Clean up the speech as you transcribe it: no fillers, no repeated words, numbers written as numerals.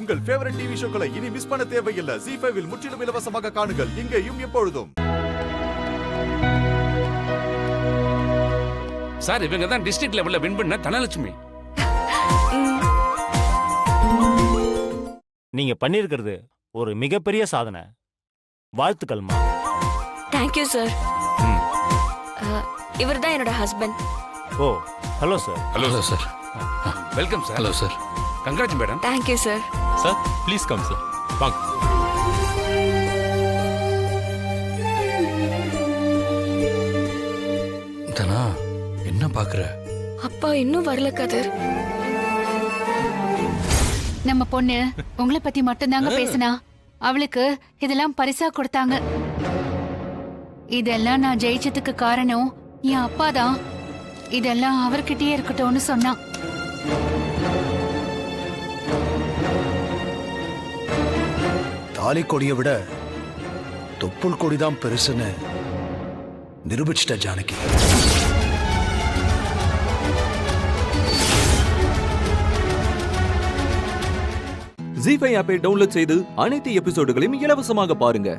உங்கள் favourite TV ஷோக்களை இனி miss பண்ண தேவையில்லை. ZEE5 இல் முற்றிலும் இலவசமாக காணுங்கள். இங்கேயும் எப்பொழுதும். சார் இவங்க தான் டிஸ்ட்ரிக்ட் லெவல்ல வின் பண்ண தனலட்சுமி. நீங்க பண்ணிருக்கிறது ஒரு மிகப்பெரிய சாதனை. வாழ்த்துக்கள்மா. Thank you sir. இவர் தான் என்னோட husband. Oh hello sir. Hello sir. Welcome sir. Hello sir. Congrats madam. Thank you sir. Sir please come sir. வாங்க. தனா என்ன பாக்குற? அப்பா இன்னும் வரல கதிர். நம்ம பொண்ணு உங்களை பத்தி மட்டும்தாங்க பேசினா. அவளுக்கு இதெல்லாம் பரிசா கொடுத்தாங்க. இதெல்லாம் நான் ஜெயிச்சதுக்கு காரணம் என் அப்பா தான். இதெல்லாம் அவர்கிட்டயே இருக்கட்டும்னு சொன்னான். தாலி கொடியை விட தொப்புள் கொடிதான் பெருசுன்னு நிரூபிச்சிட்ட ஜானகி. ZEE5 ஆப்பை டவுன்லோட் செய்து அனைத்து எபிசோடுகளையும் இலவசமாக பாருங்க.